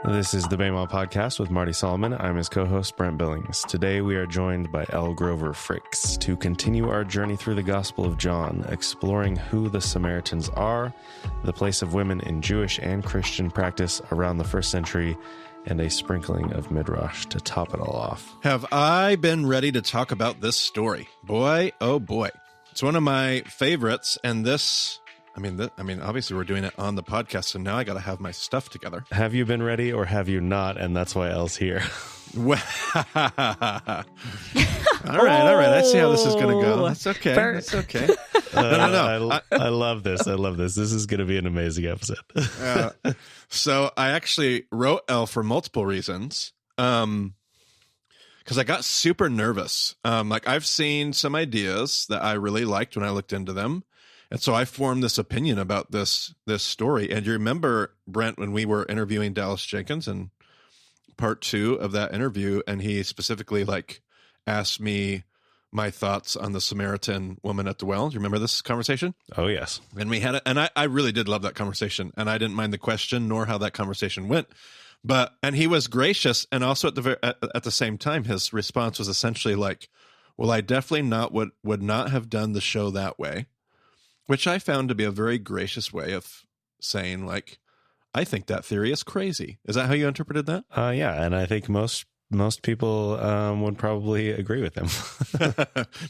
This is the Baymall Podcast with Marty Solomon. I'm his co-host, Brent Billings. Today we are joined by Elle Grover Fricks to continue our journey through the Gospel of John, exploring who the Samaritans are, the place of women in Jewish and Christian practice around the first century, and a sprinkling of Midrash to top it all off. Have I been ready to talk about this story? Boy, oh boy. It's one of my favorites, and this... I mean, obviously we're doing it on the podcast, so now I got to have my stuff together. Have you been ready or have you not? And that's why Elle's here. All right. I see how this is going to go. That's okay. That's okay. No. I love this. This is going to be an amazing episode. So I actually wrote Elle for multiple reasons. Because I got super nervous. I've seen some ideas that I really liked when I looked into them. And so I formed this opinion about this story. And you remember, Brent, when we were interviewing Dallas Jenkins in part 2 of that interview, and he specifically asked me my thoughts on the Samaritan woman at the well. Do you remember this conversation? Oh, yes. And we had it, and I really did love that conversation. And I didn't mind the question nor how that conversation went. And he was gracious, and also at the same time, his response was essentially well, I definitely would not have done the show that way. Which I found to be a very gracious way of saying, I think that theory is crazy. Is that how you interpreted that? Yeah, and I think most people would probably agree with him.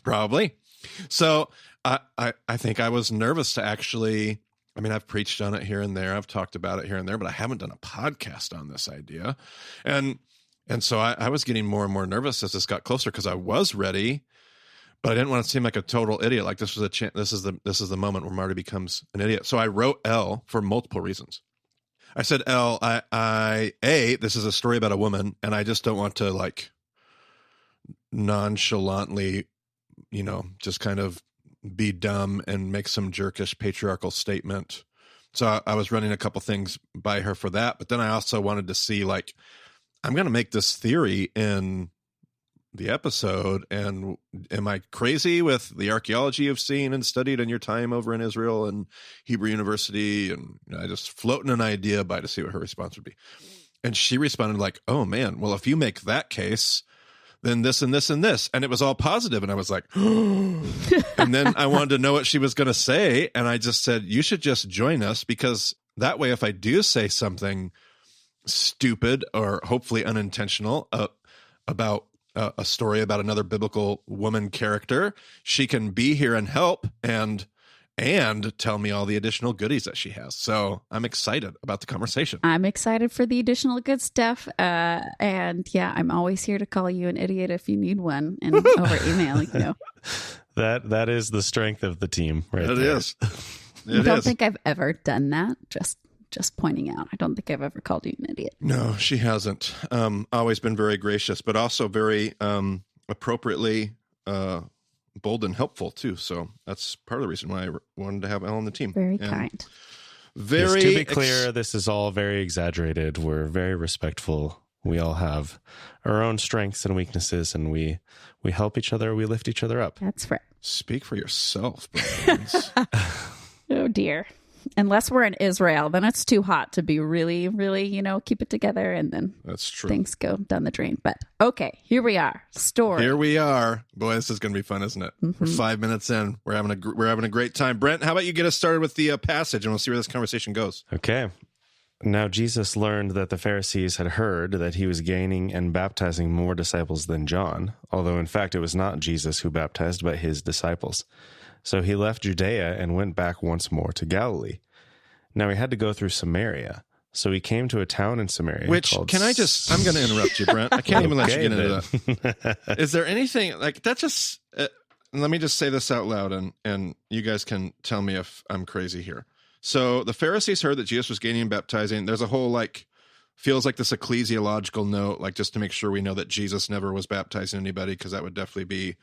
Probably. So I think I was nervous to actually, I've preached on it here and there. I've talked about it here and there, but I haven't done a podcast on this idea. And so I was getting more and more nervous as this got closer because I was ready. But I didn't want to seem like a total idiot. This was this is the moment where Marty becomes an idiot. So I wrote Elle for multiple reasons. I said, Elle, this is a story about a woman, and I just don't want to nonchalantly, just kind of be dumb and make some jerkish patriarchal statement. So I was running a couple things by her for that. But then I also wanted to see I'm going to make this theory in the episode, and am I crazy with the archaeology you've seen and studied in your time over in Israel and Hebrew University? And I just floating an idea by to see what her response would be. And she responded oh man, well, if you make that case, then this and this and this. And it was all positive. And I was like, and then I wanted to know what she was going to say. And I just said, you should just join us, because that way, if I do say something stupid or hopefully unintentional about a story about another biblical woman character, she can be here and help and tell me all the additional goodies that she has. So I'm excited about the conversation. I'm excited for the additional good stuff. And yeah, I'm always here to call you an idiot if you need one, and over email, That is the strength of the team, right? It there. is. I don't think I've ever done that. Just pointing out, I don't think I've ever called you an idiot. No, she hasn't. Always been very gracious, but also very appropriately bold and helpful too. So that's part of the reason why I wanted to have Elle on the team. Very kind. Very. Yes, to be clear, this is all very exaggerated. We're very respectful. We all have our own strengths and weaknesses, and we help each other. We lift each other up. That's right. Speak for yourself, Brent. Oh dear. Unless we're in Israel, then it's too hot to be really, really, keep it together, and then that's true. Things go down the drain. But okay, here we are. Story. Here we are. Boy, this is going to be fun, isn't it? Mm-hmm. We're 5 minutes in. We're having a great time. Brent, how about you get us started with the passage, and we'll see where this conversation goes. Okay. Now Jesus learned that the Pharisees had heard that he was gaining and baptizing more disciples than John, although in fact it was not Jesus who baptized, but his disciples. So he left Judea and went back once more to Galilee. Now he had to go through Samaria. So he came to a town in Samaria. I'm going to interrupt you, Brent. I can't even let you get into that. Is there anything that just, let me just say this out loud, and you guys can tell me if I'm crazy here. So the Pharisees heard that Jesus was gaining and baptizing. There's a whole feels like this ecclesiological note, just to make sure we know that Jesus never was baptizing anybody, because that would definitely be,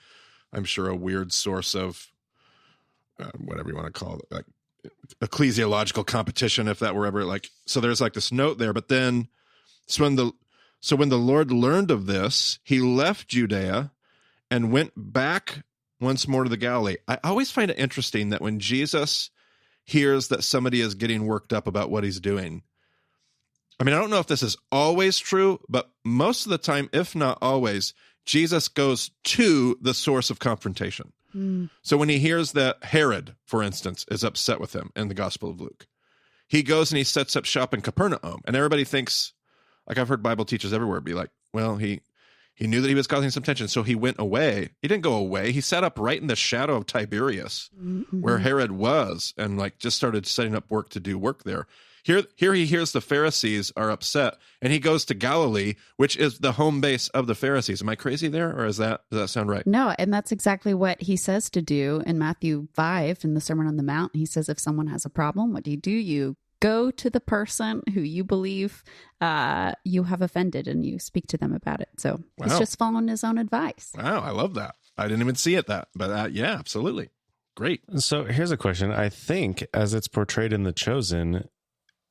I'm sure, a weird source of whatever you want to call it, ecclesiological competition, if that were ever so there's this note there. But then when the Lord learned of this, he left Judea and went back once more to the Galilee. I always find it interesting that when Jesus hears that somebody is getting worked up about what he's doing, I mean, I don't know if this is always true, but most of the time, if not always, Jesus goes to the source of confrontation. So when he hears that Herod, for instance, is upset with him in the Gospel of Luke, he goes and he sets up shop in Capernaum. And everybody thinks, like I've heard Bible teachers everywhere be like, well, he knew that he was causing some tension, so he went away. He didn't go away. He sat up right in the shadow of Tiberias, where Herod was, and like just started setting up work to do work there. Here he hears the Pharisees are upset, and he goes to Galilee, which is the home base of the Pharisees. Am I crazy there, or does that sound right? No, and that's exactly what he says to do in Matthew 5 in the Sermon on the Mount. He says, if someone has a problem, what do? You go to the person who you believe you have offended, and you speak to them about it. So he's just following his own advice. Wow, I love that. I didn't even see it but yeah, absolutely. Great. So here's a question. I think as it's portrayed in The Chosen,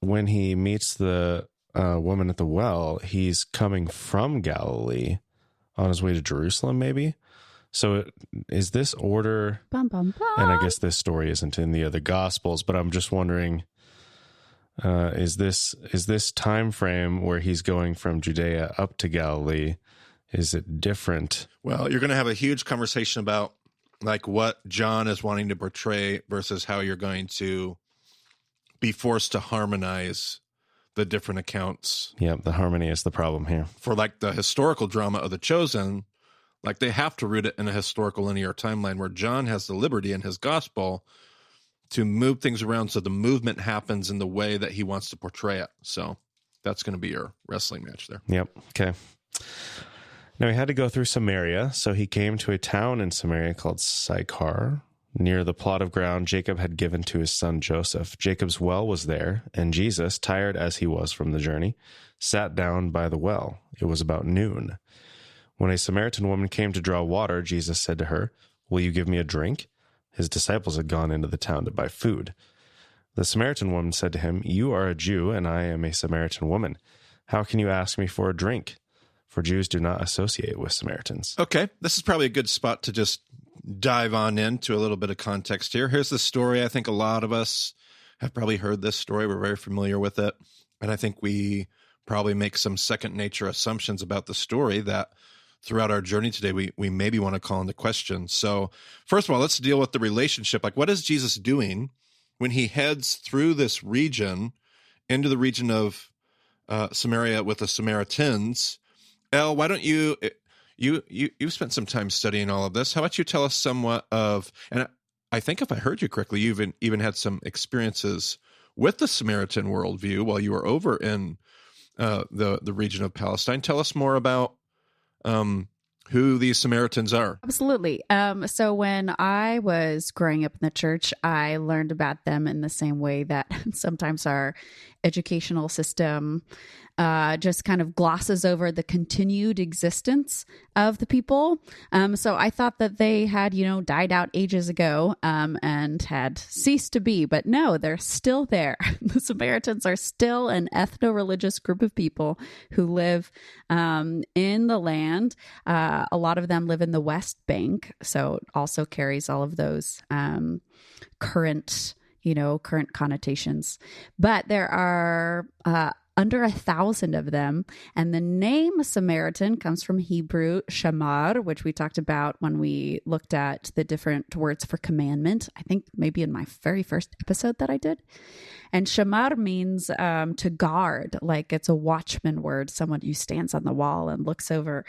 when he meets the woman at the well, he's coming from Galilee on his way to Jerusalem, maybe. So is this order? Bum, bum, bum. And I guess this story isn't in the other Gospels, but I'm just wondering, is this time frame where he's going from Judea up to Galilee, is it different? Well, you're going to have a huge conversation about like what John is wanting to portray versus how you're going to be forced to harmonize the different accounts. Yeah, the harmony is the problem here. For like the historical drama of The Chosen, like they have to root it in a historical linear timeline where John has the liberty in his gospel to move things around so the movement happens in the way that he wants to portray it. So that's going to be your wrestling match there. Yep. Okay. Now he had to go through Samaria, so he came to a town in Samaria called Sychar, near the plot of ground Jacob had given to his son Joseph. Jacob's well was there, and Jesus, tired as he was from the journey, sat down by the well. It was about noon. When a Samaritan woman came to draw water, Jesus said to her, "Will you give me a drink?" His disciples had gone into the town to buy food. The Samaritan woman said to him, "You are a Jew, and I am a Samaritan woman. How can you ask me for a drink?" For Jews do not associate with Samaritans. Okay, this is probably a good spot to just dive on into a little bit of context here. Here's the story. I think a lot of us have probably heard this story. We're very familiar with it. And I think we probably make some second nature assumptions about the story that throughout our journey today, we maybe want to call into question. So first of all, let's deal with the relationship. Like, what is Jesus doing when he heads through this region into the region of Samaria with the Samaritans? Elle, why don't you've spent some time studying all of this. How about you tell us somewhat of, and I think if I heard you correctly, you even had some experiences with the Samaritan worldview while you were over in the region of Palestine. Tell us more about who these Samaritans are. Absolutely. So when I was growing up in the church, I learned about them in the same way that sometimes our educational system just kind of glosses over the continued existence of the people. So I thought that they had, died out ages ago and had ceased to be, but no, they're still there. The Samaritans are still an ethno-religious group of people who live in the land. A lot of them live in the West Bank, so it also carries all of those current connotations. But there are under 1,000 of them. And the name Samaritan comes from Hebrew shamar, which we talked about when we looked at the different words for commandment. I think maybe in my very first episode that I did. And shamar means to guard, like it's a watchman word, someone who stands on the wall and looks over.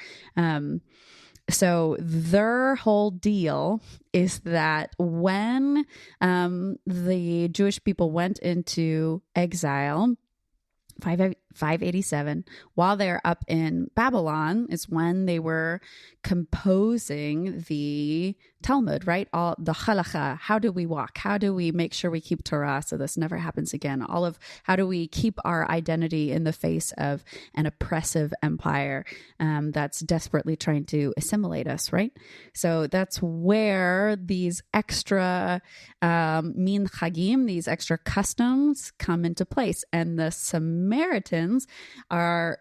So their whole deal is that when the Jewish people went into exile, 587, while they're up in Babylon is when they were composing the Talmud, right? All the halacha, how do we walk? How do we make sure we keep Torah so this never happens again? All of how do we keep our identity in the face of an oppressive empire that's desperately trying to assimilate us, right? So that's where these extra min chagim, these extra customs come into place. And the Samaritans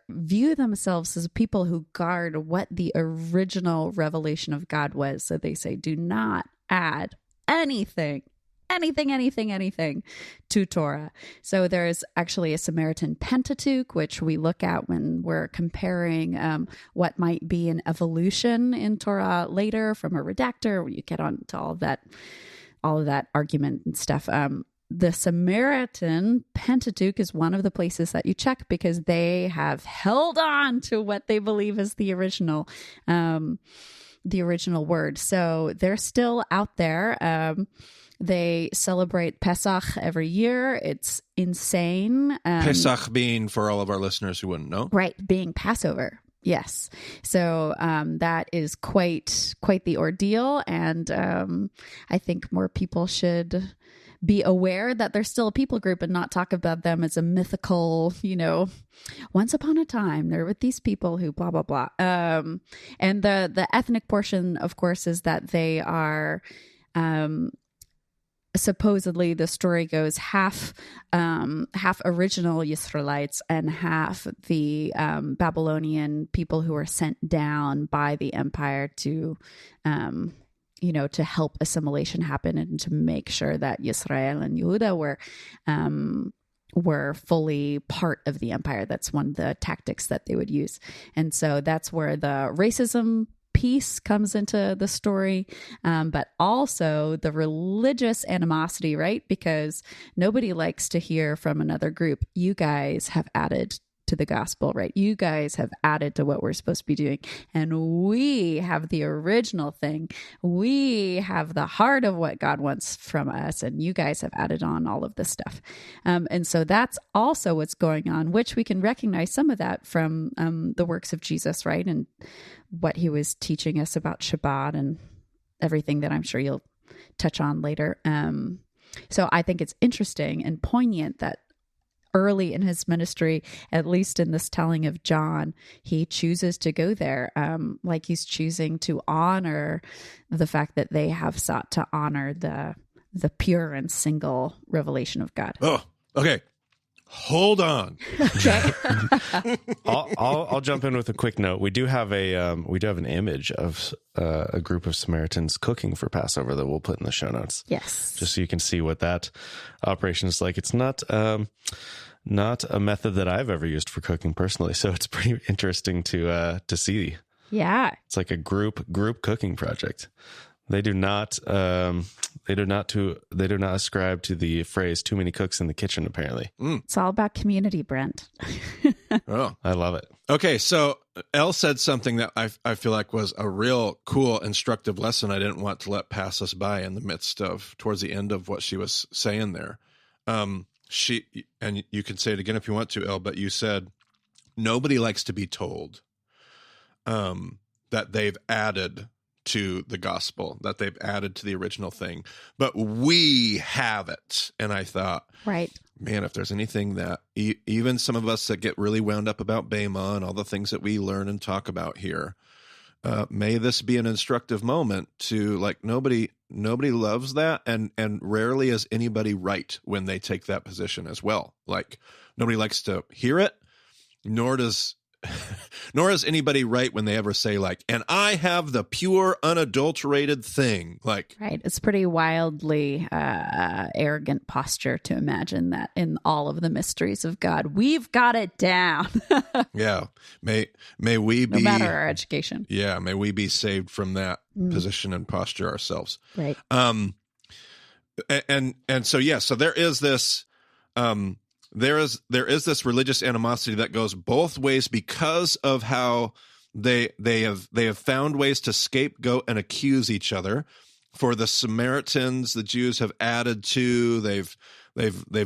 view themselves as people who guard what the original revelation of God was. So they say, do not add anything anything to Torah. So there's actually a Samaritan Pentateuch, which we look at when we're comparing what might be an evolution in Torah later from a redactor, where you get on to all of that argument and stuff. The Samaritan Pentateuch is one of the places that you check because they have held on to what they believe is the original word. So they're still out there. They celebrate Pesach every year. It's insane. Pesach being, for all of our listeners who wouldn't know, right, being Passover. Yes. So that is quite the ordeal. And I think more people should be aware that they're still a people group and not talk about them as a mythical, once upon a time, they're with these people who blah, blah, blah. And the ethnic portion, of course, is that they are supposedly, the story goes, half original Israelites and half the Babylonian people who were sent down by the empire to help assimilation happen and to make sure that Yisrael and Yehuda were fully part of the empire. That's one of the tactics that they would use. And so that's where the racism piece comes into the story, but also the religious animosity, right? Because nobody likes to hear from another group, you guys have added to the gospel, right? You guys have added to what we're supposed to be doing. And we have the original thing. We have the heart of what God wants from us. And you guys have added on all of this stuff. And so that's also what's going on, which we can recognize some of that from the works of Jesus, right? And what he was teaching us about Shabbat and everything that I'm sure you'll touch on later. So I think it's interesting and poignant that early in his ministry, at least in this telling of John, he chooses to go there, like he's choosing to honor the fact that they have sought to honor the pure and single revelation of God. Oh, okay. Hold on. Okay. I'll jump in with a quick note. We do have an image of a group of Samaritans cooking for Passover that we'll put in the show notes. Yes, just so you can see what that operation is like. It's not a method that I've ever used for cooking personally, so it's pretty interesting to see. Yeah, it's like a group cooking project. They do not ascribe to the phrase "too many cooks in the kitchen." Apparently, It's all about community, Brent. Oh, I love it. Okay, so Elle said something that I feel like was a real cool, instructive lesson. I didn't want to let pass us by in the midst of towards the end of what she was saying there. She, and you can say it again if you want to, Elle, but you said nobody likes to be told that they've added to the gospel, that they've added to the original thing, but we have it. And I thought, right, man, if there's anything that even some of us that get really wound up about Bema and all the things that we learn and talk about here, may this be an instructive moment to, like, nobody loves that, and rarely is anybody right when they take that position as well. Like, nobody likes to hear it, nor is anybody right when they ever say, like, and I have the pure, unadulterated thing. Like, right. It's pretty wildly arrogant posture to imagine that in all of the mysteries of God, we've got it down. Yeah. May we be, no matter our education. Yeah. May we be saved from that position and posture ourselves. Right. And so, yeah, so there is this, there is this religious animosity that goes both ways because of how they have found ways to scapegoat and accuse each other. For the Samaritans, the Jews have added to, they've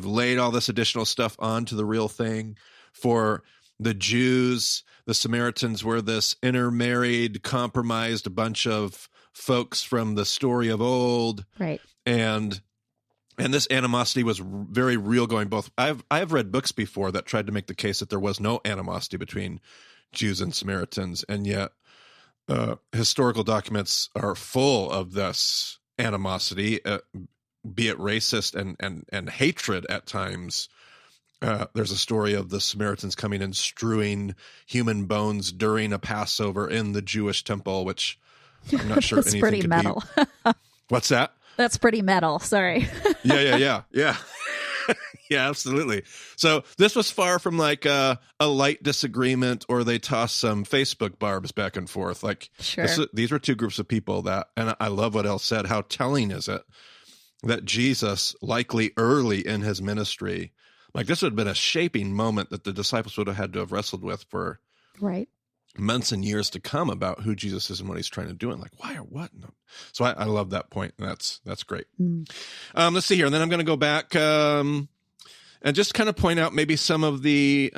laid all this additional stuff onto the real thing. For the Jews, the Samaritans were this intermarried, compromised bunch of folks from the story of old. Right. And this animosity was very real going both. I've read books before that tried to make the case that there was no animosity between Jews and Samaritans, and yet historical documents are full of this animosity, be it racist and hatred at times. There's a story of the Samaritans coming and strewing human bones during a Passover in the Jewish temple, which I'm not sure That's anything pretty could metal. be. What's that? That's pretty metal. Sorry. Yeah. Yeah, absolutely. So this was far from like a light disagreement, or they tossed some Facebook barbs back and forth. Like, Sure. These were two groups of people that, and I love what Elle said. How telling is it that Jesus, likely early in his ministry, like this would have been a shaping moment that the disciples would have had to have wrestled with for Right. months and years to come about who Jesus is and what he's trying to do, and like why or what. No. So I love that point, and that's great. Let's see here, and then I'm going to go back and just kind of point out maybe some of the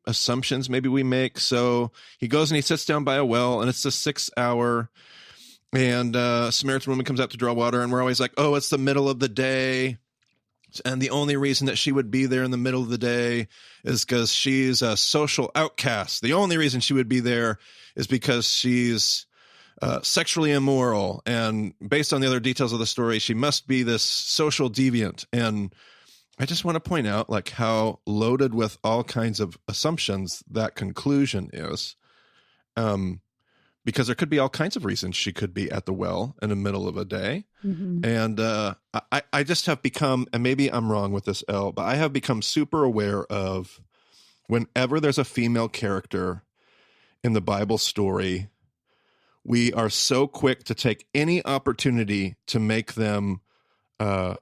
assumptions maybe we make. So he goes and he sits down by a well, and it's the 6th hour, and a Samaritan woman comes out to draw water, and we're always like, oh, it's the middle of the day. And the only reason that she would be there in the middle of the day is because she's a social outcast. The only reason she would be there is because she's sexually immoral. And based on the other details of the story, she must be this social deviant. And I just want to point out like how loaded with all kinds of assumptions that conclusion is. Because there could be all kinds of reasons she could be at the well in the middle of a day. Mm-hmm. And I just have become, and maybe I'm wrong with this, Elle, but I have become super aware of whenever there's a female character in the Bible story, we are so quick to take any opportunity to make them a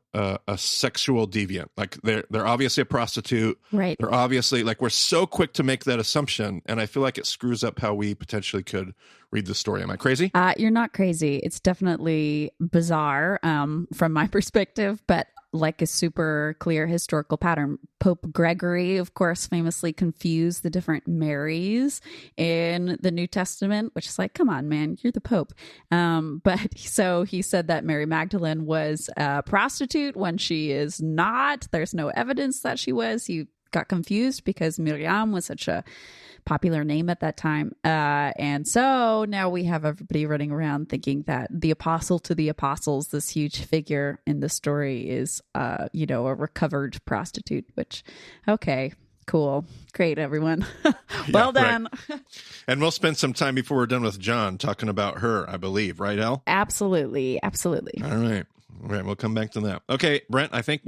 sexual deviant. Like they're obviously a prostitute. Right. They're obviously like, we're so quick to make that assumption. And I feel like it screws up how we potentially could read the story. Am I crazy? You're not crazy. It's definitely bizarre from my perspective, but like a super clear historical pattern. Pope Gregory, of course, famously confused the different Marys in the New Testament, which is like, come on, man, you're the Pope. But so he said that Mary Magdalene was a prostitute when she is not. There's no evidence that she was. He got confused because Miriam was such a popular name at that time. And so now we have everybody running around thinking that the apostle to the apostles, this huge figure in the story, is, a recovered prostitute, which, okay, cool. Great, everyone. Well done. Right. And we'll spend some time before we're done with John talking about her, I believe. Right, Elle? Absolutely. All right. We'll come back to that. Okay, Brent, I think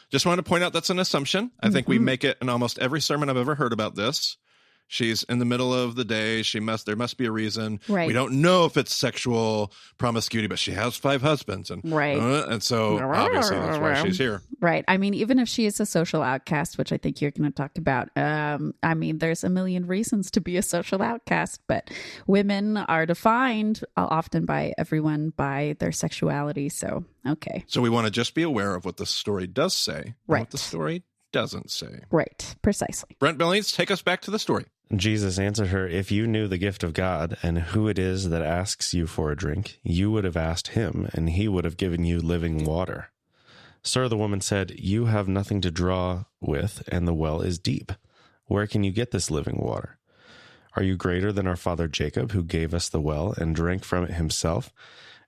just want to point out that's an assumption. I think we make it in almost every sermon I've ever heard about this. She's in the middle of the day. There must be a reason. Right. We don't know if it's sexual promiscuity, but she has 5 husbands. And, right. And so obviously that's why she's here. Right. I mean, even if she is a social outcast, which I think you're going to talk about, I mean, there's a million reasons to be a social outcast, but women are defined often by everyone by their sexuality. So, okay. So we want to just be aware of what the story does say, right, and what the story doesn't say. Right. Precisely. Brent Billings, take us back to the story. Jesus answered her, "If you knew the gift of God and who it is that asks you for a drink, you would have asked him, and he would have given you living water." "Sir," the woman said, "you have nothing to draw with, and the well is deep. Where can you get this living water? Are you greater than our father Jacob, who gave us the well and drank from it himself,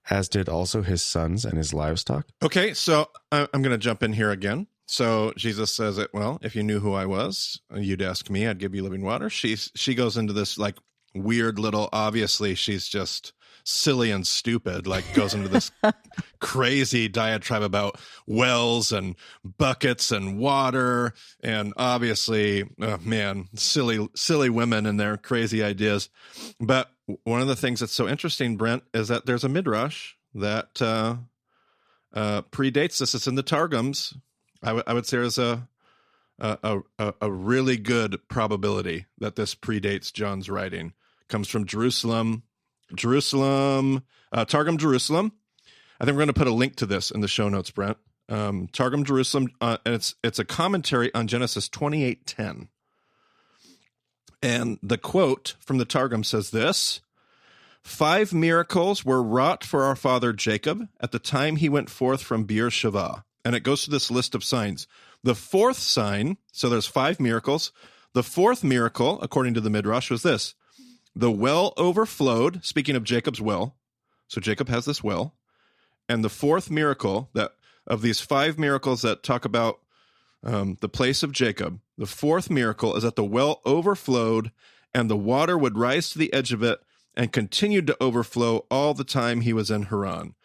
as did also his sons and his livestock?" Okay, so I'm going to jump in here again. So Jesus says it, well, if you knew who I was, you'd ask me, I'd give you living water. She goes into this like weird little, obviously she's just silly and stupid, like goes into this crazy diatribe about wells and buckets and water. And obviously, silly women and their crazy ideas. But one of the things that's so interesting, Brent, is that there's a Midrash that predates this. It's in the Targums. I would say there's a really good probability that this predates John's writing. Comes from Jerusalem, Targum Jerusalem. I think we're going to put a link to this in the show notes, Brent. Targum Jerusalem, and it's a commentary on Genesis 28:10. And the quote from the Targum says this: 5 miracles were wrought for our father Jacob at the time he went forth from Beer-sheva. And it goes to this list of signs. The 4th sign, so there's 5 miracles. The 4th miracle, according to the Midrash, was this: the well overflowed, speaking of Jacob's well. So Jacob has this well. And the 4th miracle that of these 5 miracles that talk about the place of Jacob, the 4th miracle is that the well overflowed and the water would rise to the edge of it and continued to overflow all the time he was in Haran.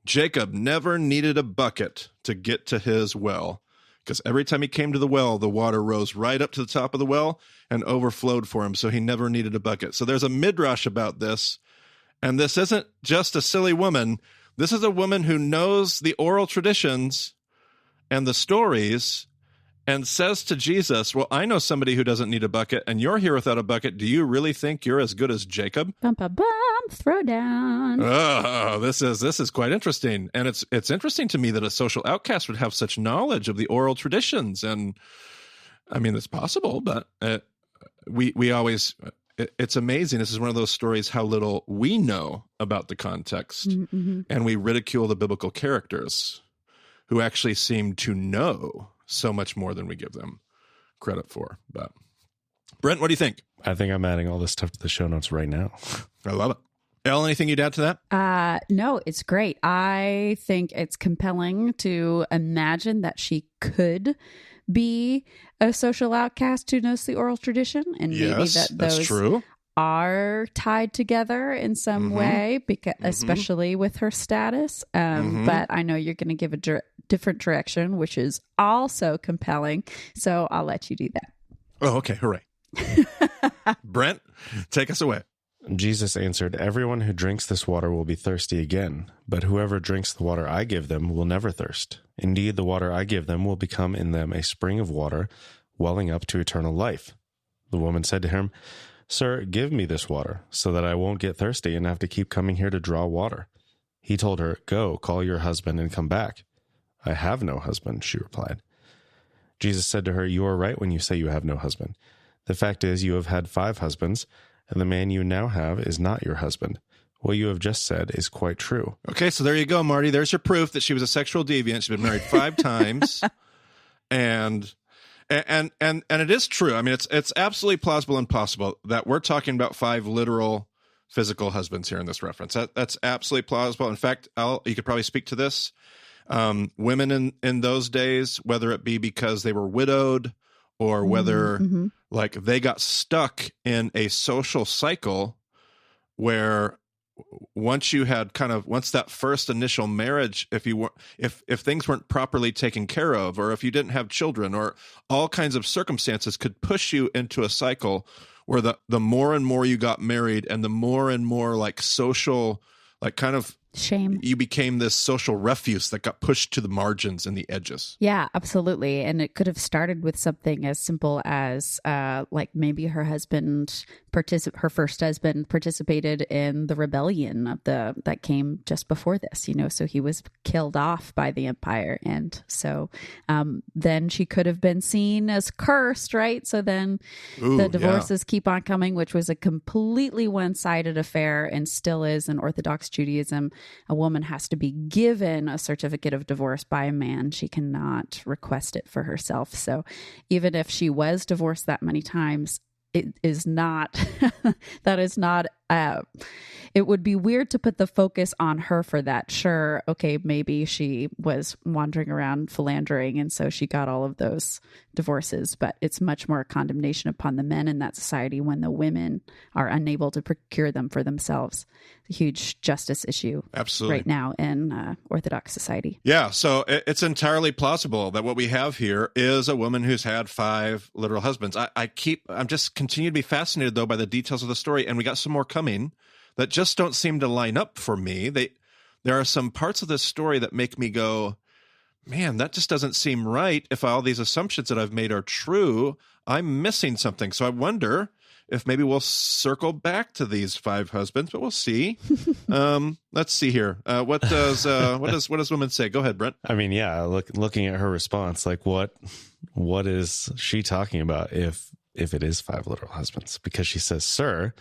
Jacob never needed a bucket to get to his well, because every time he came to the well, the water rose right up to the top of the well and overflowed for him, so he never needed a bucket. So there's a Midrash about this, and this isn't just a silly woman. This is a woman who knows the oral traditions and the stories and says to Jesus, well, I know somebody who doesn't need a bucket, and you're here without a bucket. Do you really think you're as good as Jacob? Bum, bum, bum, throw down. Oh, this is quite interesting. And it's interesting to me that a social outcast would have such knowledge of the oral traditions. And I mean, it's possible, but we always, it's amazing. This is one of those stories, how little we know about the context. Mm-hmm. And we ridicule the biblical characters who actually seem to know so much more than we give them credit for. But Brent, what do you think? I think I'm adding all this stuff to the show notes right now. I love it. Elle, anything you'd add to that? No, it's great. I think it's compelling to imagine that she could be a social outcast who knows the oral tradition, and maybe that those that's true. Are tied together in some way, because especially with her status. But I know you're going to give a different direction, which is also compelling. So I'll let you do that. Oh, okay. Hooray. Brent, take us away. Jesus answered, everyone who drinks this water will be thirsty again, but whoever drinks the water I give them will never thirst. Indeed, the water I give them will become in them a spring of water, welling up to eternal life. The woman said to him, Sir, give me this water, so that I won't get thirsty and have to keep coming here to draw water. He told her, Go, call your husband and come back. I have no husband, she replied. Jesus said to her, You are right when you say you have no husband. The fact is, you have had 5 husbands, and the man you now have is not your husband. What you have just said is quite true. Okay, so there you go, Marty. There's your proof that she was a sexual deviant. She's been married 5 times, and it is true. I mean, it's absolutely plausible and possible that we're talking about 5 literal physical husbands here in this reference. That's absolutely plausible. In fact, you could probably speak to this. Women in those days, whether it be because they were widowed or whether like they got stuck in a social cycle where once that first initial marriage, if things weren't properly taken care of, or if you didn't have children, or all kinds of circumstances could push you into a cycle where the more and more you got married and the more and more like social, like kind of shame, you became this social refuse that got pushed to the margins and the edges. Yeah, absolutely. And it could have started with something as simple as like maybe her first husband participated in the rebellion that came just before this, so he was killed off by the empire. And so then she could have been seen as cursed, right? So then the divorces keep on coming, which was a completely one-sided affair and still is in Orthodox Judaism. A woman has to be given a certificate of divorce by a man. She cannot request it for herself. So even if she was divorced that many times, it is not, that is not, it would be weird to put the focus on her for that. Sure, okay, maybe she was wandering around philandering and so she got all of those divorces, but it's much more a condemnation upon the men in that society when the women are unable to procure them for themselves. It's a huge justice issue right now in Orthodox society. Yeah, so it's entirely plausible that what we have here is a woman who's had 5 literal husbands. I'm just continue to be fascinated, though, by the details of the story, and we got some more coming that just don't seem to line up for me. There are some parts of this story that make me go, man, that just doesn't seem right. If all these assumptions that I've made are true, I'm missing something. So I wonder if maybe we'll circle back to these 5 husbands, but we'll see. Let's see here. What does women say? Go ahead, Brent. I mean, yeah, looking at her response, like what is she talking about if it is 5 literal husbands? Because she says, Sir,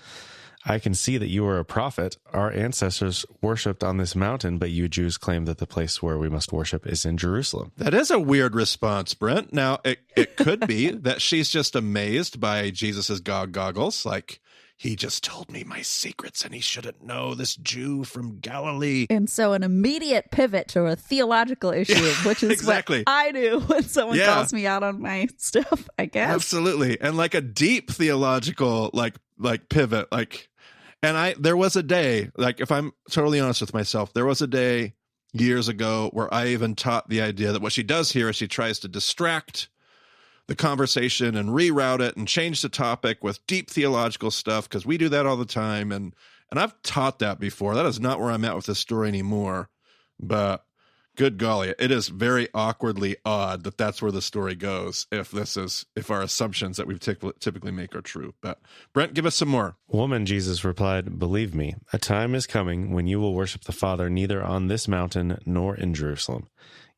I can see that you are a prophet. Our ancestors worshipped on this mountain, but you Jews claim that the place where we must worship is in Jerusalem. That is a weird response, Brent. Now, it could be that she's just amazed by Jesus's goggles, like, he just told me my secrets and he shouldn't know, this Jew from Galilee. And so an immediate pivot to a theological issue, which is exactly what I do when someone calls me out on my stuff, I guess. Absolutely. And like a deep theological like pivot, like, And there was a day, like if I'm totally honest with myself, there was a day years ago where I even taught the idea that what she does here is she tries to distract the conversation and reroute it and change the topic with deep theological stuff, because we do that all the time. And I've taught that before. That is not where I'm at with this story anymore. But good golly, it is very awkwardly odd that that's where the story goes if our assumptions that we typically make are true. But Brent, give us some more. Woman, Jesus replied, "Believe me, a time is coming when you will worship the Father neither on this mountain nor in Jerusalem.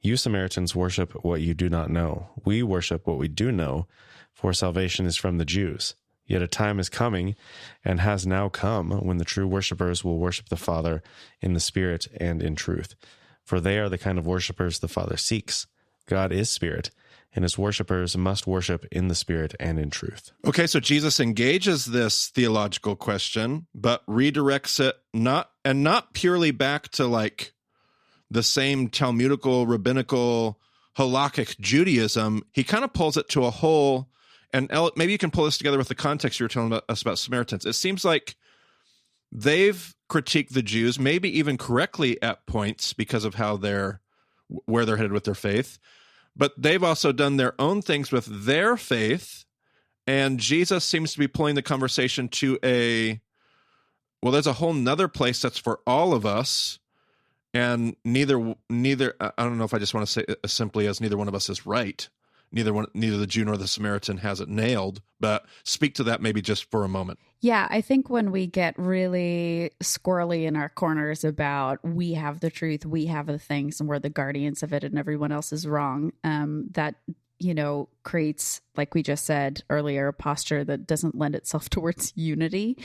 You Samaritans worship what you do not know. We worship what we do know, for salvation is from the Jews. Yet a time is coming, and has now come, when the true worshipers will worship the Father in the Spirit and in truth. For they are the kind of worshipers the Father seeks. God is Spirit, and his worshipers must worship in the Spirit and in truth." Okay, so Jesus engages this theological question, but redirects it not purely back to like the same Talmudical, rabbinical, halakhic Judaism. He kind of pulls it to a whole, and maybe you can pull this together with the context you were telling us about Samaritans. It seems like they've critiqued the Jews, maybe even correctly at points because of where they're headed with their faith, but they've also done their own things with their faith, and Jesus seems to be pulling the conversation to there's a whole nother place that's for all of us. And neither, I don't know if I just want to say it as simply as neither one of us is right. Neither the Jew nor the Samaritan has it nailed, but speak to that maybe just for a moment. Yeah, I think when we get really squirrely in our corners about we have the truth, we have the things, and we're the guardians of it, and everyone else is wrong, that creates, like we just said earlier, a posture that doesn't lend itself towards unity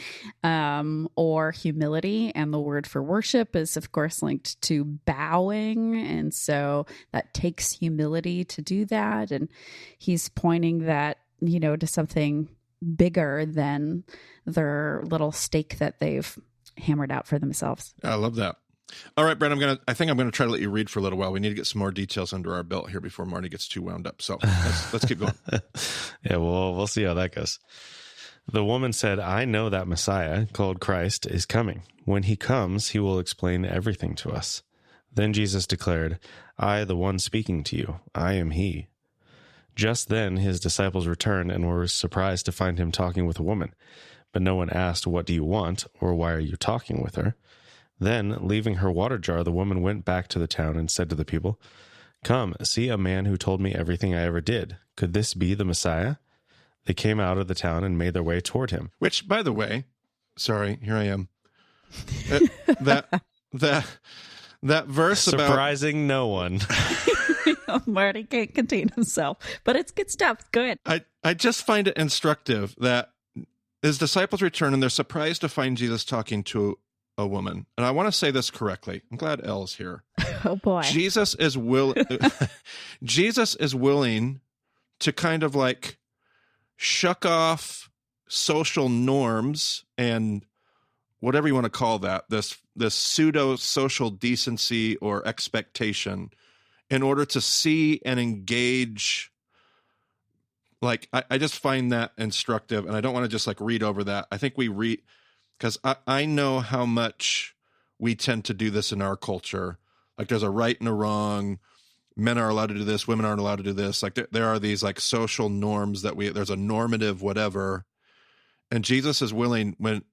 or humility. And the word for worship is, of course, linked to bowing. And so that takes humility to do that. And he's pointing that, to something bigger than their little stake that they've hammered out for themselves. I love that. All right, Brent, I think I'm going to try to let you read for a little while. We need to get some more details under our belt here before Marty gets too wound up. So let's keep going. Yeah, we'll see how that goes. The woman said, "I know that Messiah, called Christ, is coming. When he comes, he will explain everything to us." Then Jesus declared, "I, the one speaking to you, I am he." Just then his disciples returned and were surprised to find him talking with a woman. But no one asked, "What do you want?" or "Why are you talking with her?" Then, leaving her water jar, the woman went back to the town and said to the people, "Come, see a man who told me everything I ever did. Could this be the Messiah?" They came out of the town and made their way toward him. Which, by the way, sorry, here I am. That verse surprising no one. Marty can't contain himself, but it's good stuff. Go ahead. I just find it instructive that his disciples return and they're surprised to find Jesus talking to a woman. And I want to say this correctly. I'm glad Elle's here. Oh boy. Jesus is willing to kind of like shuck off social norms and whatever you want to call that, this pseudo social decency or expectation, in order to see and engage. Like, I just find that instructive, and I don't want to just like read over that. I think we read, because I know how much we tend to do this in our culture. Like, there's a right and a wrong. Men are allowed to do this. Women aren't allowed to do this. Like, there are these like social norms that there's a normative whatever. And Jesus is willing and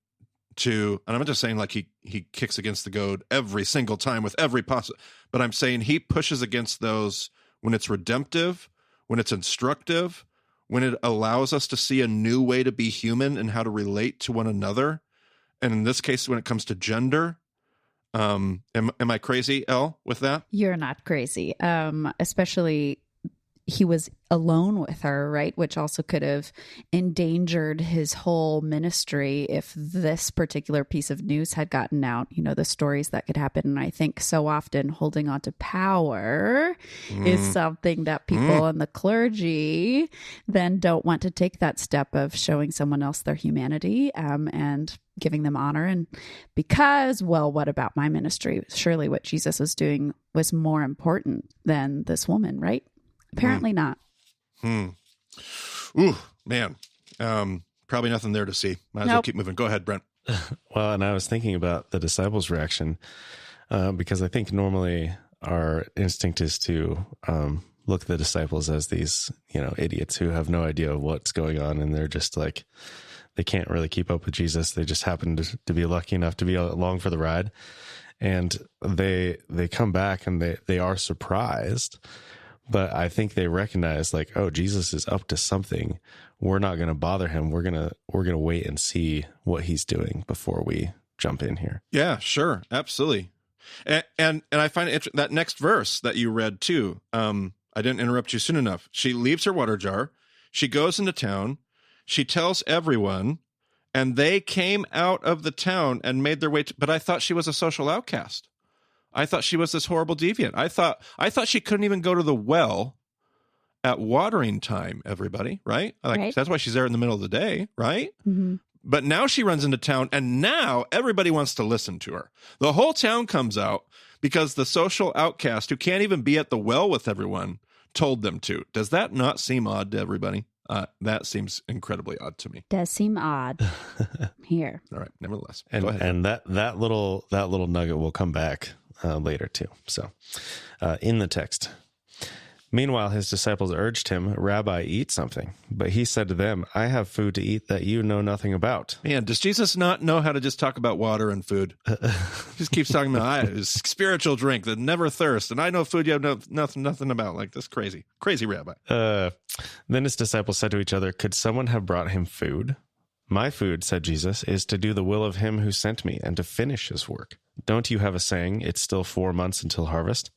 I'm not just saying like he kicks against the goad every single time with every possible, but I'm saying he pushes against those when it's redemptive, when it's instructive, when it allows us to see a new way to be human and how to relate to one another. And in this case, when it comes to gender, am I crazy, Elle, with that? You're not crazy. Especially he was alone with her, right? Which also could have endangered his whole ministry if this particular piece of news had gotten out, the stories that could happen. And I think so often holding on to power is something that people in the clergy then don't want to take that step of showing someone else their humanity and giving them honor. And because, well, what about my ministry? Surely what Jesus was doing was more important than this woman, right? Apparently not. Ooh, man. Probably nothing there to see. Might as well keep moving. Go ahead, Brent. Well, and I was thinking about the disciples' reaction because I think normally our instinct is to look at the disciples as these, idiots who have no idea what's going on, and they're just like, they can't really keep up with Jesus. They just happen to be lucky enough to be along for the ride, and they come back and they are surprised. But I think they recognize, like, oh, Jesus is up to something. We're not going to bother him. We're gonna wait and what he's doing before we jump in here. Yeah, sure, absolutely. And I find that next verse that you read too. I didn't interrupt you soon enough. She leaves her water jar. She goes into town. She tells everyone, and they came out of the town and made their way. But I thought she was a social outcast. I thought she was this horrible deviant. I thought she couldn't even go to the well at watering time, everybody, right? Right. That's why she's there in the middle of the day, right? Mm-hmm. But now she runs into town, and now everybody wants to listen to her. The whole town comes out because the social outcast who can't even be at the well with everyone told them to. Does that not seem odd to everybody? That seems incredibly odd to me. Does seem odd here. All right, nevertheless. And Go ahead. and that little nugget will come back later too. So in the text. Meanwhile, his disciples urged him, "Rabbi, eat something." But he said to them, "I have food to eat that you know nothing about." Man, does Jesus not know how to just talk about water and food? Just keeps talking about spiritual drink that never thirsts, and I know food you have nothing about. Like this crazy rabbi. Then his disciples said to each other, "Could someone have brought him food?" "My food," said Jesus, "is to do the will of him who sent me and to finish his work. Don't you have a saying, 'It's still 4 months until harvest'?"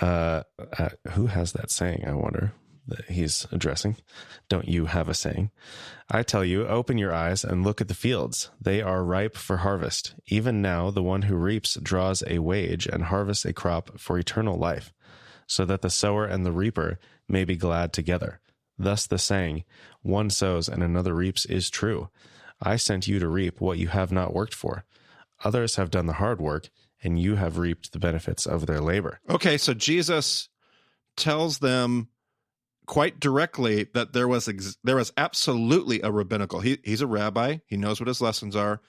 Who has that saying, I wonder, that he's addressing? Don't you have a saying? "I tell you, open your eyes and look at the fields. They are ripe for harvest. Even now, the one who reaps draws a wage and harvests a crop for eternal life, so that the sower and the reaper may be glad together. Thus the saying, 'One sows and another reaps,' is true. I sent you to reap what you have not worked for. Others have done the hard work, and you have reaped the benefits of their labor." Okay, so Jesus tells them quite directly that there was absolutely a rabbinical. He's a rabbi. He knows what his lessons are.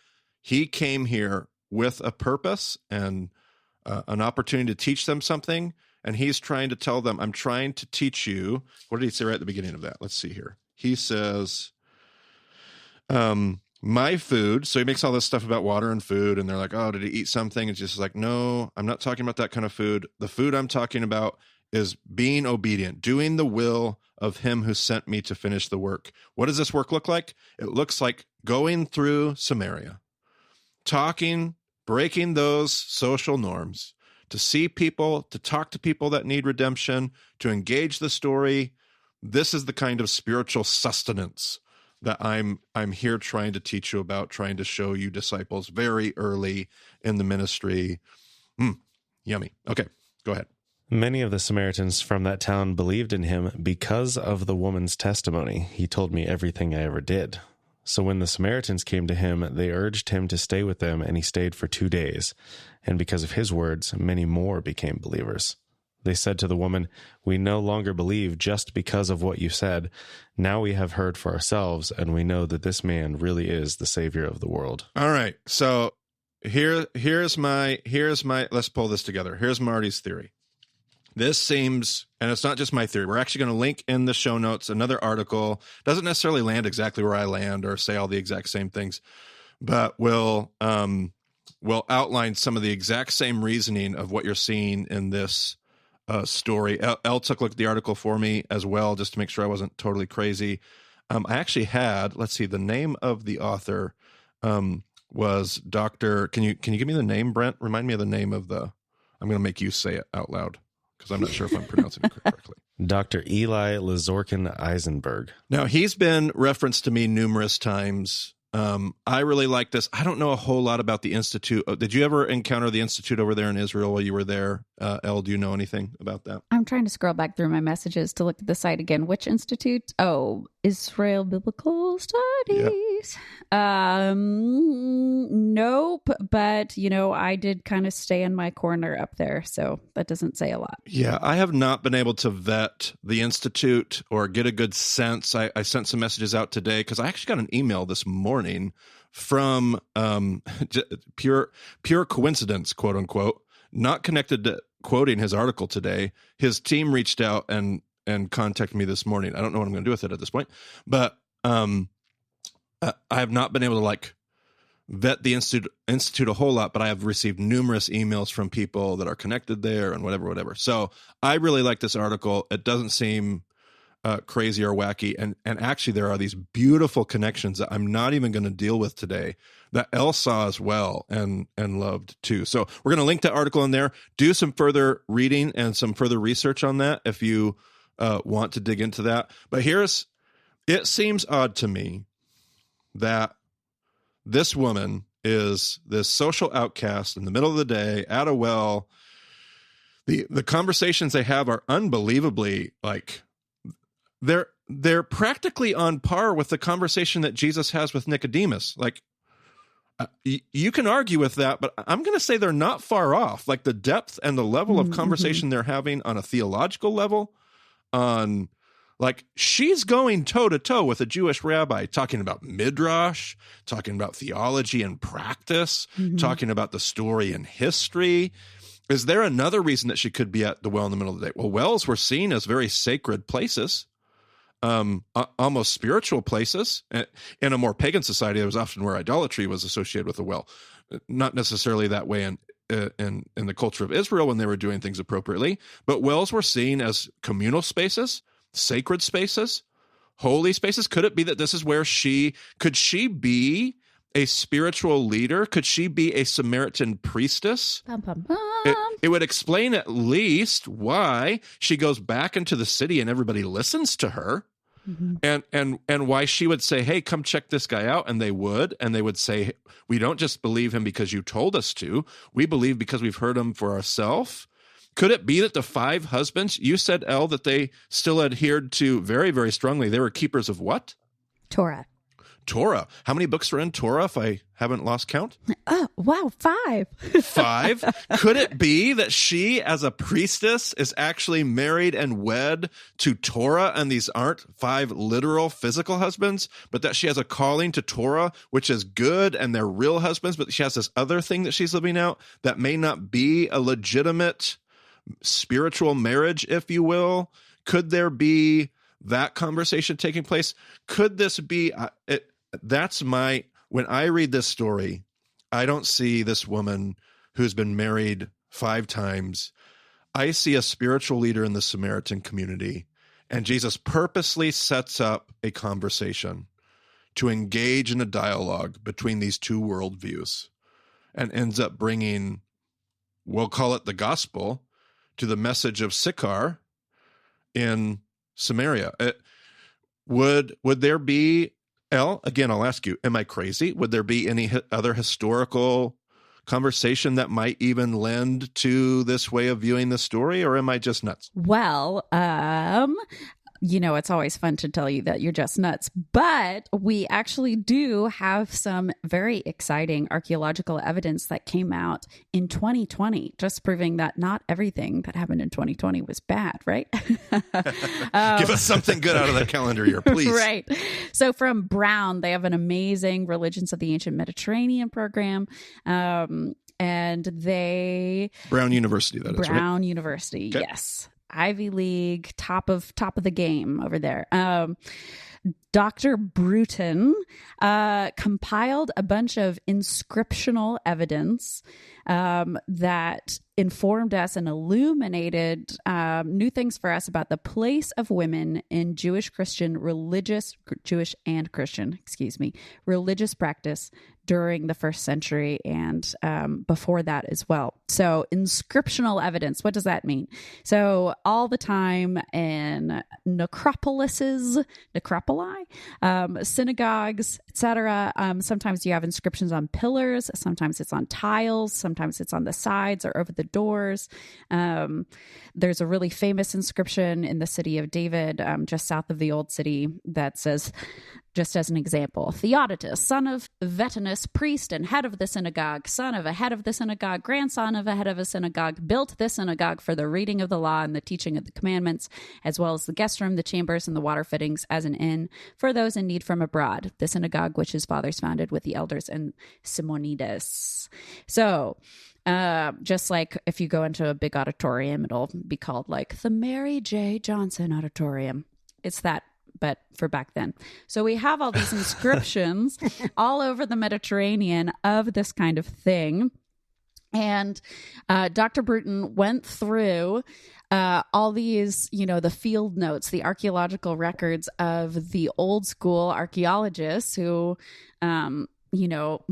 He came here with a purpose and an opportunity to teach them something, and he's trying to tell them, "I'm trying to teach you." What did he say right at the beginning of that? Let's see here. He says, "My food." So he makes all this stuff about water and food, and they're like, "Oh, did he eat something?" And Jesus is like, "No, I'm not talking about that kind of food. The food I'm talking about is being obedient, doing the will of him who sent me to finish the work." What does this work look like? It looks like going through Samaria, talking, breaking those social norms, to see people, to talk to people that need redemption, to engage the story. This is the kind of spiritual sustenance that I'm here trying to teach you about, trying to show you disciples very early in the ministry. Yummy. Okay, go ahead. Many of the Samaritans from that town believed in him because of the woman's testimony. "He told me everything I ever did." So when the Samaritans came to him, they urged him to stay with them, and he stayed for 2 days. And because of his words, many more became believers. They said to the woman, "We no longer believe just because of what you said. Now we have heard for ourselves, and we know that this man really is the Savior of the world." All right. So here's my let's pull this together. Here's Marty's theory. This seems, and it's not just my theory, we're actually going to link in the show notes another article. Doesn't necessarily land exactly where I land or say all the exact same things, but will outline some of the exact same reasoning of what you're seeing in this story. Elle took a look at the article for me as well, just to make sure I wasn't totally crazy. I actually had, let's see, the name of the author was Dr. Can you give me the name, Brent? Remind me of the name of I'm going to make you say it out loud, because I'm not sure if I'm pronouncing it correctly. Dr. Eli Lazorkin Eisenberg. Now, he's been referenced to me numerous times. I really like this. I don't know a whole lot about the Institute. Did you ever encounter the Institute over there in Israel while you were there? Elle, do you know anything about that? I'm trying to scroll back through my messages to look at the site again. Which institute? Oh, Israel Biblical Studies. Yep. Nope. But, I did kind of stay in my corner up there, so that doesn't say a lot. Yeah, I have not been able to vet the Institute or get a good sense. I sent some messages out today because I actually got an email this morning from pure coincidence, quote unquote, not connected to quoting his article today. His team reached out and contacted me this morning. I don't know what I'm going to do with it at this point, but I have not been able to like vet the institute a whole lot, but I have received numerous emails from people that are connected there and whatever. So I really like this article. It doesn't seem crazy or wacky. And actually there are these beautiful connections that I'm not even going to deal with today that Elle saw as well and loved too. So we're going to link that article in there, do some further reading and some further research on that if you want to dig into that. But it seems odd to me that this woman is this social outcast in the middle of the day at a well. The conversations they have are unbelievably like they're practically on par with the conversation that Jesus has with Nicodemus. Like you can argue with that, but I'm going to say they're not far off. Like the depth and the level of conversation they're having on a theological level, on like she's going toe to toe with a Jewish rabbi talking about Midrash, talking about theology and practice, talking about the story and history. Is there another reason that she could be at the well in the middle of the day? Well, wells were seen as very sacred places, almost spiritual places. In a more pagan society, it was often where idolatry was associated with a well. Not necessarily that way in the culture of Israel when they were doing things appropriately, but wells were seen as communal spaces, sacred spaces, holy spaces. Could it be that this is where could she be a spiritual leader? Could she be a Samaritan priestess? Bum, bum, bum. It would explain at least why she goes back into the city and everybody listens to her, and why she would say, hey, come check this guy out. And they would say, we don't just believe him because you told us to. We believe because we've heard him for ourselves. Could it be that the 5 husbands, you said, Elle, that they still adhered to very, very strongly, they were keepers of what? Torah. How many books are in Torah, if I haven't lost count? Oh, wow, 5. 5? Could it be that she, as a priestess, is actually married and wed to Torah, and these aren't 5 literal physical husbands, but that she has a calling to Torah, which is good, and they're real husbands, but she has this other thing that she's living out that may not be a legitimate spiritual marriage, if you will? Could there be that conversation taking place? Could this be when I read this story, I don't see this woman who's been married 5 times. I see a spiritual leader in the Samaritan community, and Jesus purposely sets up a conversation to engage in a dialogue between these 2 worldviews and ends up bringing, we'll call it the gospel, to the message of Sychar in Samaria. Would there be, Elle, again, I'll ask you, am I crazy? Would there be any other historical conversation that might even lend to this way of viewing the story, or am I just nuts? Well, it's always fun to tell you that you're just nuts, but we actually do have some very exciting archaeological evidence that came out in 2020, just proving that not everything that happened in 2020 was bad, right? Give us something good out of that calendar year, please. Right. So from Brown, they have an amazing Religions of the Ancient Mediterranean program. And Brown University, that is, right? Brown University, okay. Yes. Ivy League, top of the game over there. Dr. Bruton compiled a bunch of inscriptional evidence that informed us and illuminated new things for us about the place of women in Jewish and Christian religious practice during the 1st century and before that as well. So inscriptional evidence, what does that mean? So all the time in necropoli, synagogues, etc. Sometimes you have inscriptions on pillars. Sometimes it's on tiles. Sometimes it's on the sides or over the doors. There's a really famous inscription in the city of David, just south of the old city, that says, just as an example, Theodotus, son of Vetinus, this priest and head of the synagogue, son of a head of the synagogue, grandson of a head of a synagogue, built this synagogue for the reading of the law and the teaching of the commandments, as well as the guest room, the chambers, and the water fittings as an inn for those in need from abroad, the synagogue which his fathers founded with the elders and Simonides. So just like if you go into a big auditorium, it'll be called like the Mary J. Johnson Auditorium. It's that, but for back then. So we have all these inscriptions all over the Mediterranean of this kind of thing. And Dr. Bruton went through all these, the field notes, the archaeological records of the old school archaeologists who,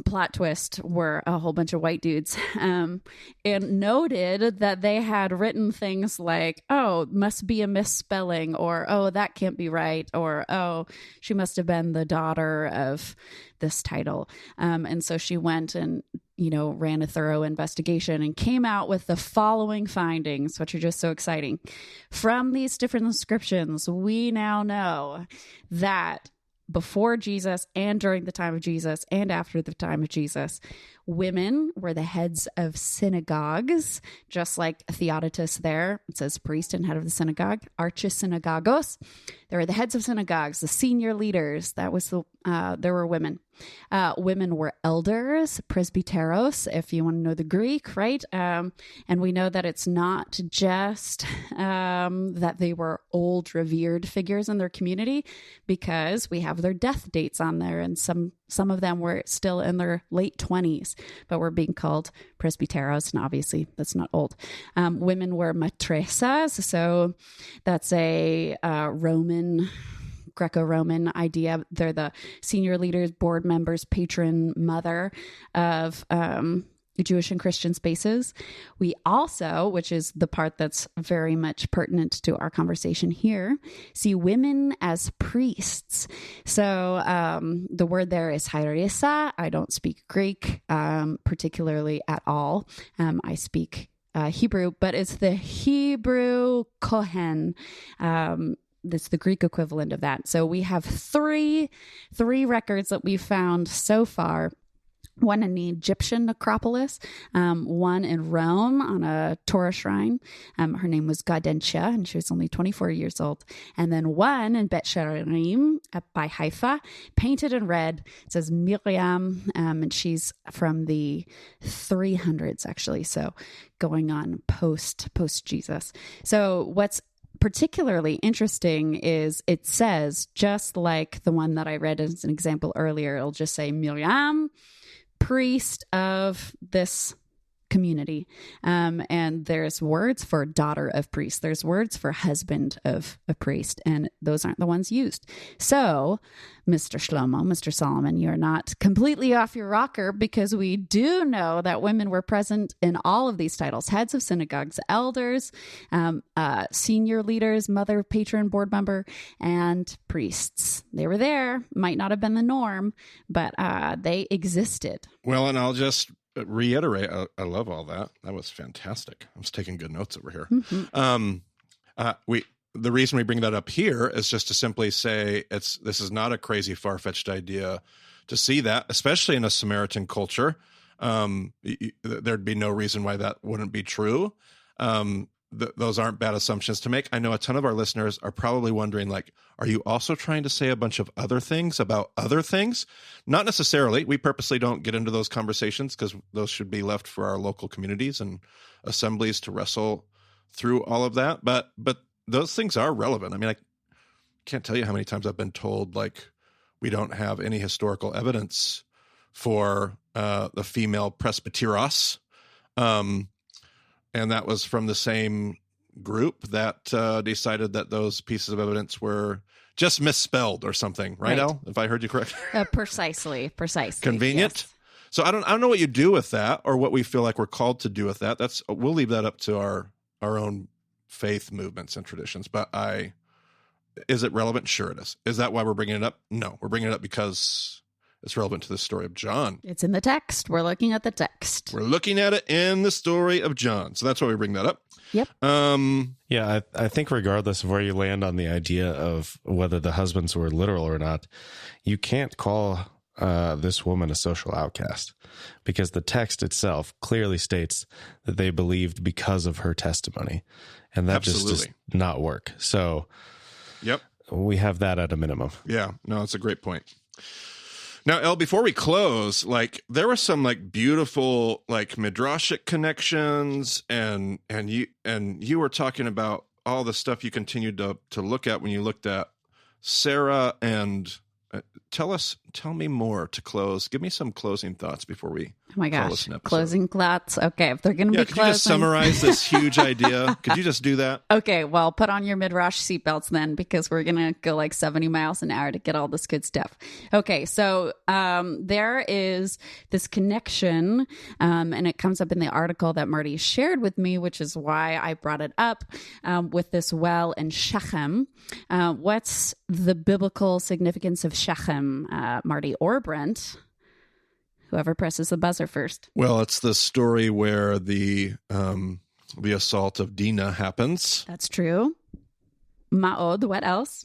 plot twist, were a whole bunch of white dudes, and noted that they had written things like, oh, must be a misspelling, or, oh, that can't be right, or, oh, she must have been the daughter of this title. And so she went and, ran a thorough investigation and came out with the following findings, which are just so exciting. From these different inscriptions, we now know that before Jesus and during the time of Jesus and after the time of Jesus, women were the heads of synagogues, just like Theodotus there. It says priest and head of the synagogue, archysynagogos. They were the heads of synagogues, the senior leaders. That was there were women. Women were elders, presbyteros, if you want to know the Greek, right? And we know that it's not just that they were old, revered figures in their community, because we have their death dates on there, and some of them were still in their late 20s, but were being called presbyteros, and obviously that's not old. Women were matresas, so that's a Greco-Roman idea. They're the senior leaders, board members, patron mother of Jewish and Christian spaces. We also, which is the part that's very much pertinent to our conversation here, see women as priests. So the word there is hieresa. I don't speak Greek particularly at all. I speak Hebrew, but it's the Hebrew Kohen. That's the Greek equivalent of that. So we have three records that we've found so far. One in the Egyptian necropolis, one in Rome on a Torah shrine. Her name was Gaudentia, and she was only 24 years old. And then one in Bet She'arim up by Haifa, painted in red. It says Miriam, and she's from the 300s, actually. So going on post Jesus. So what's particularly interesting is it says, just like the one that I read as an example earlier, it'll just say Miriam, priest of this community. And there's words for daughter of priest. There's words for husband of a priest, and those aren't the ones used. So, Mr. Shlomo, Mr. Solomon, you're not completely off your rocker, because we do know that women were present in all of these titles: heads of synagogues, elders, senior leaders, mother, patron, board member, and priests. They were there. Might not have been the norm, but they existed. Well, and I'll just reiterate, I love all that. That was fantastic. I was taking good notes over here. Mm-hmm. The reason we bring that up here is just to simply say this is not a crazy, far-fetched idea to see that, especially in a Samaritan culture. There'd be no reason why that wouldn't be true. Those aren't bad assumptions to make. I know a ton of our listeners are probably wondering, like, are you also trying to say a bunch of other things about other things? Not necessarily. We purposely don't get into those conversations because those should be left for our local communities and assemblies to wrestle through all of that. But those things are relevant. I mean, I can't tell you how many times I've been told, like, we don't have any historical evidence for the female presbyteros. And that was from the same group that decided that those pieces of evidence were just misspelled or something, right, Elle? If I heard you correctly. Precisely. Convenient. Yes. So I don't know what you do with that, or what we feel like we're called to do with that. We'll leave that up to our own faith movements and traditions. But is it relevant? Sure it is. Is that why we're bringing it up? No, we're bringing it up because it's relevant to the story of John. It's in the text. We're looking at the text. We're looking at it in the story of John. So that's why we bring that up. Yep. Yeah, I think regardless of where you land on the idea of whether the husbands were literal or not, you can't call this woman a social outcast, because the text itself clearly states that they believed because of her testimony, and that just does not work. So yep, we have that at a minimum. Yeah, no, it's a great point. Now, Elle, before we close, like there were some like beautiful like midrashic connections, and you were talking about all the stuff you continued to look at when you looked at Sarah, and tell me more to close. Give me some closing thoughts before we. Oh my gosh, closing thoughts. Okay, if they're going to be could closing. You just summarize this huge idea? Could you just do that? Okay, well, put on your Midrash seatbelts then, because we're going to go like 70 miles an hour to get all this good stuff. Okay, so there is this connection, and it comes up in the article that Marty shared with me, which is why I brought it up, with this well in Shechem. What's the biblical significance of Shechem, Marty or Brent? Whoever presses the buzzer first. Well, it's the story where the assault of Dinah happens. That's true. Ma'od, what else?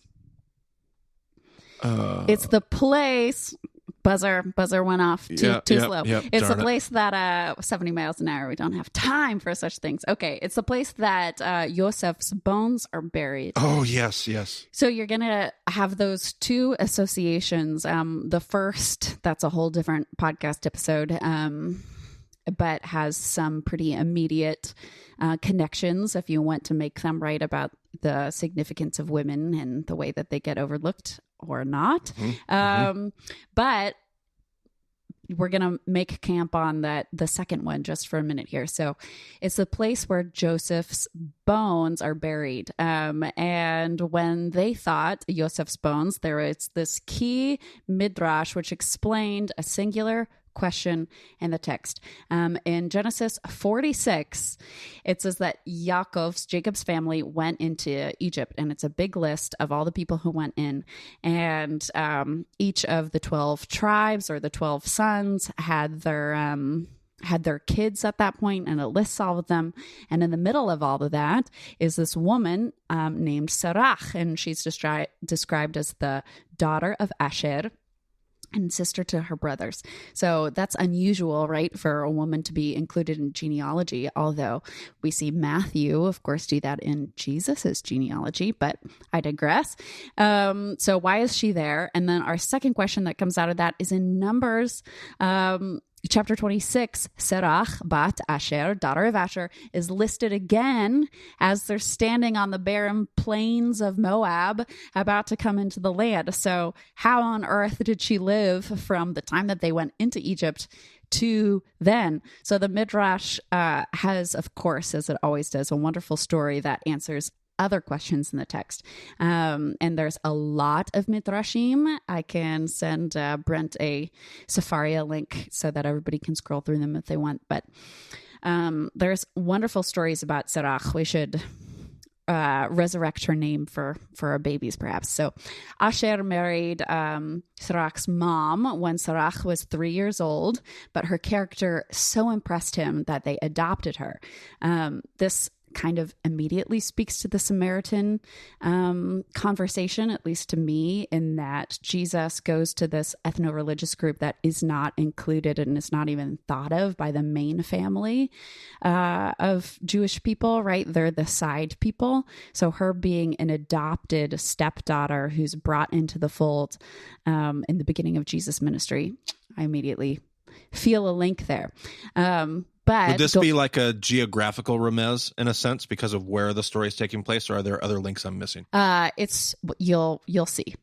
It's the place. Buzzer went off too slow. It's a place that 70 miles an hour. We don't have time for such things. Okay, it's the place that Yosef's bones are buried. Oh, yes. So you're going to have those two associations. The first, that's a whole different podcast episode, but has some pretty immediate connections if you want to make them right about the significance of women and the way that they get overlooked or not. But we're going to make camp on the second one just for a minute here. So it's the place where Joseph's bones are buried. And when they thought Joseph's bones, there was this key midrash which explained a singular question in the text. In Genesis 46, it says that Jacob's family went into Egypt, and it's a big list of all the people who went in, and each of the 12 tribes or the 12 sons had their kids at that point, and it lists all of them. And in the middle of all of that is this woman named Sarah, and she's described as the daughter of Asher and sister to her brothers. So that's unusual, right, for a woman to be included in genealogy, although we see Matthew, of course, do that in Jesus's genealogy, but I digress. So why is she there? And then our second question that comes out of that is in Numbers, chapter 26, Serach, bat Asher, daughter of Asher, is listed again as they're standing on the barren plains of Moab about to come into the land. So how on earth did she live from the time that they went into Egypt to then? So the Midrash has, of course, as it always does, a wonderful story that answers other questions in the text. And there's a lot of midrashim. I can send Brent a Safaria link so that everybody can scroll through them if they want. But there's wonderful stories about Serach. We should resurrect her name for our babies, perhaps. So Asher married Serach's mom when Serach was 3 years old, but her character so impressed him that they adopted her. This kind of immediately speaks to the Samaritan conversation, at least to me, in that Jesus goes to this ethno-religious group that is not included and is not even thought of by the main family of Jewish people, right? They're the side people. So her being an adopted stepdaughter who's brought into the fold in the beginning of Jesus' ministry, I immediately feel a link there. But would this be like a geographical remez in a sense because of where the story is taking place, or are there other links I'm missing? It's you'll see.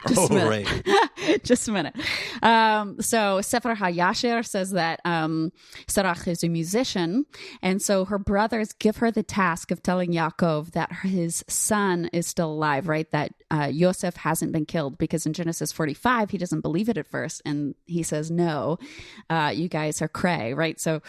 Just right. Just a minute. So Sefer HaYasher says that Serach is a musician, and so her brothers give her the task of telling Yaakov that his son is still alive, right? That Yosef hasn't been killed, because in Genesis 45 he doesn't believe it at first, and he says, "No, you guys are cray," right? So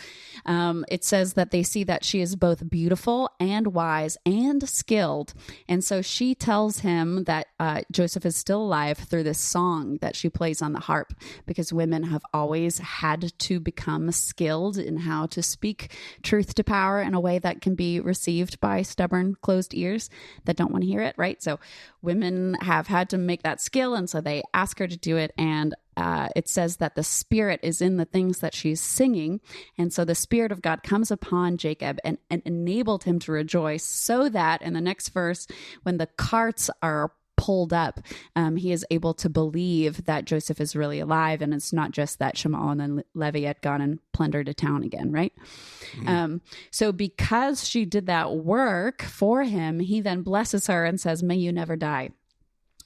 it says that they see that she is both beautiful and wise and skilled. And so she tells him that Joseph is still alive through this song that she plays on the harp, because women have always had to become skilled in how to speak truth to power in a way that can be received by stubborn, closed ears that don't want to hear it, right? So women have had to make that skill, and so they ask her to do it, and it says that the Spirit is in the things that she's singing. And so the Spirit of God comes upon Jacob and enabled him to rejoice, so that in the next verse, when the carts are pulled up, he is able to believe that Joseph is really alive. And it's not just that Shimon and Levi had gone and plundered a town again, right? So because she did that work for him, he then blesses her and says, may you never die.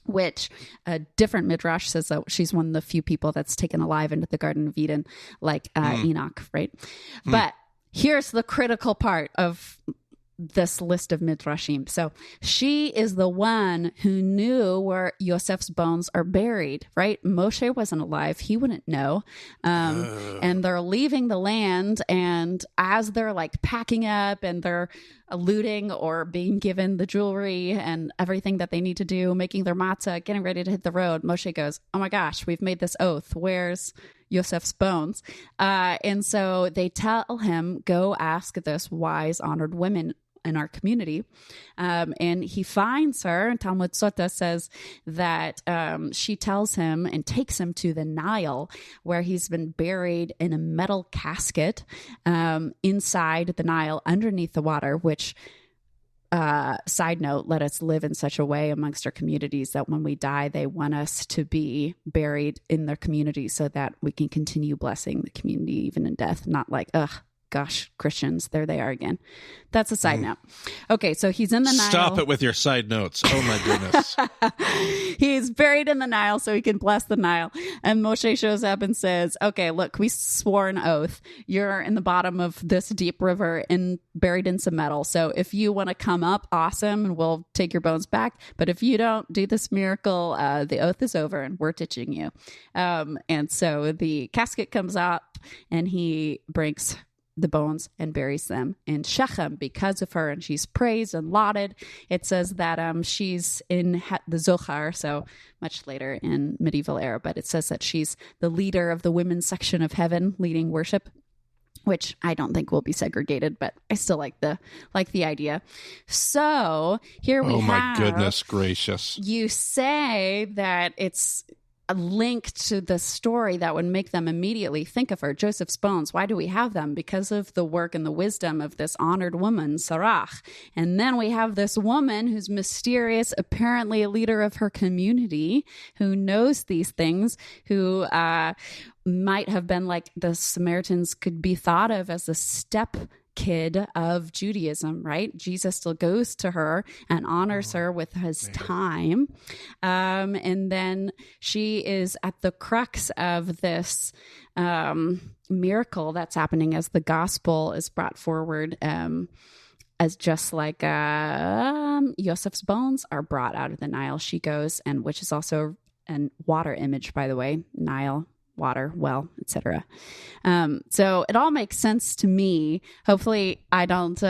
Which a different Midrash says that she's one of the few people that's taken alive into the Garden of Eden, like Enoch, right? But here's the critical part of this list of Midrashim. So she is the one who knew where Yosef's bones are buried, right? Moshe wasn't alive. He wouldn't know. And they're leaving the land, and as they're like packing up and they're looting or being given the jewelry and everything that they need to do, making their matzah, getting ready to hit the road, Moshe goes, oh my gosh, we've made this oath. Where's Yosef's bones? And so they tell him, go ask this wise, honored woman in our community. And he finds her, and Talmud Sota says that she tells him and takes him to the Nile, where he's been buried in a metal casket inside the Nile underneath the water, which, side note, let us live in such a way amongst our communities that when we die, they want us to be buried in their community so that we can continue blessing the community even in death, not like, ugh, gosh, Christians, there they are again. That's a side note. Okay, so he's in the Nile. Stop it with your side notes. Oh my goodness. He's buried in the Nile so he can bless the Nile. And Moshe shows up and says, okay, look, we swore an oath. You're in the bottom of this deep river and buried in some metal. So if you want to come up, awesome, and we'll take your bones back. But if you don't do this miracle, the oath is over and we're ditching you. And so the casket comes out, and he brings the bones and buries them in Shechem because of her, and she's praised and lauded. It says that she's in the Zohar, so much later in medieval era, but it says that she's the leader of the women's section of heaven, leading worship, which I don't think will be segregated, but I still like the idea. So here we have. Oh my goodness gracious! You say that it's a link to the story that would make them immediately think of her. Joseph's bones. Why do we have them? Because of the work and the wisdom of this honored woman, Sarah. And then we have this woman who's mysterious, apparently a leader of her community, who knows these things, who might have been like the Samaritans could be thought of as a step kid of Judaism, right? Jesus still goes to her and honors her with his time. And then she is at the crux of this miracle that's happening as the gospel is brought forward, as just like Yosef's bones are brought out of the Nile. She goes, and which is also a water image, by the way, Nile, water, well, etc. So it all makes sense to me. Hopefully I don't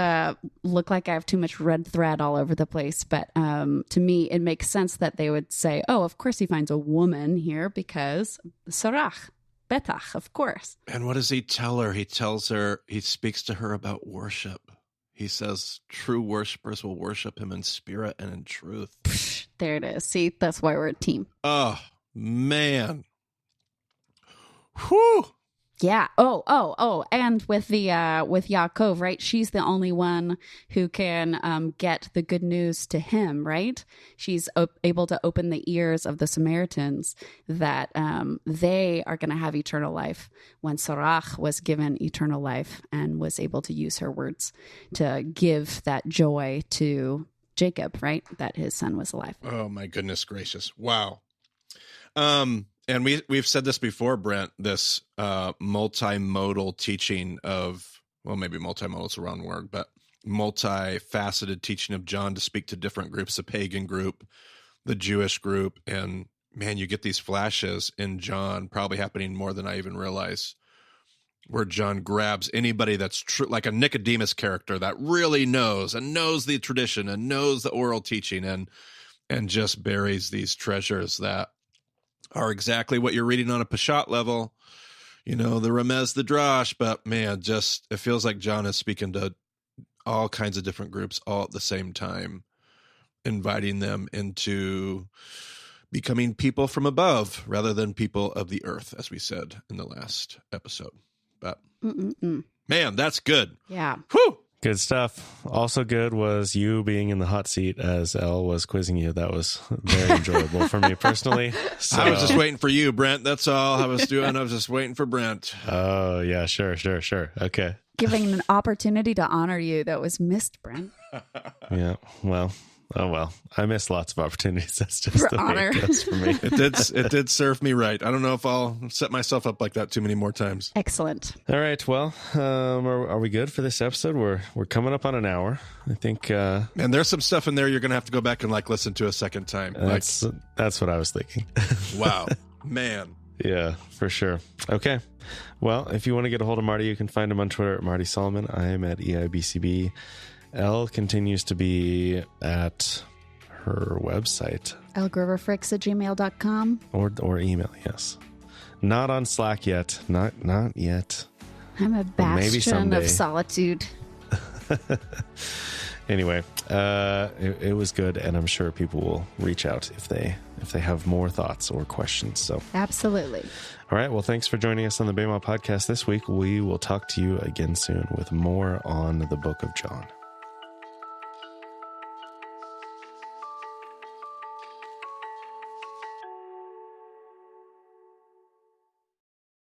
look like I have too much red thread all over the place, but to me it makes sense that they would say, oh, of course he finds a woman here because Sarach, Betach, of course. And what does he tell her? He tells her, he speaks to her about worship. He says true worshipers will worship him in spirit and in truth. There it is. See, that's why we're a team. Oh, man. Whew. Yeah. Oh. And with with Yaakov, right? She's the only one who can get the good news to him, right? She's able to open the ears of the Samaritans that they are going to have eternal life, when Sarach was given eternal life and was able to use her words to give that joy to Jacob, right? That his son was alive. Oh my goodness gracious. Wow. And we've said this before, Brent, this multimodal teaching of, well, maybe multimodal is the wrong word, but multifaceted teaching of John to speak to different groups, the pagan group, the Jewish group. And man, you get these flashes in John, probably happening more than I even realize, where John grabs anybody that's true, like a Nicodemus character that really knows the tradition and knows the oral teaching and just buries these treasures that are exactly what you're reading on a Peshat level. The Remez, the Drash, but man, it feels like John is speaking to all kinds of different groups all at the same time, inviting them into becoming people from above rather than people of the earth, as we said in the last episode. But man, that's good. Yeah. Whew. Good stuff. Also good was you being in the hot seat as Elle was quizzing you. That was very enjoyable for me personally. So. I was just waiting for you, Brent. That's all I was doing. I was just waiting for Brent. Oh, yeah, sure. Okay. Giving an opportunity to honor you that was missed, Brent. Yeah, well. Oh, well, I miss lots of opportunities. That's just For the honor. way it goes for me. It did serve me right. I don't know if I'll set myself up like that too many more times. Excellent. All right. Well, are we good for this episode? We're coming up on an hour. I think. And there's some stuff in there you're going to have to go back and listen to a second time. That's what I was thinking. Wow, man. Yeah, for sure. Okay. Well, if you want to get a hold of Marty, you can find him on Twitter at Marty Solomon. I am at EIBCB. Elle continues to be at her website. ellegroverfricks@gmail.com. Or email, yes. Not on Slack yet. Not yet. I'm a bastion someday. of solitude. Anyway, it was good, and I'm sure people will reach out if they have more thoughts or questions. So Absolutely. All right. Well, thanks for joining us on the Bema Podcast this week. We will talk to you again soon with more on the Book of John.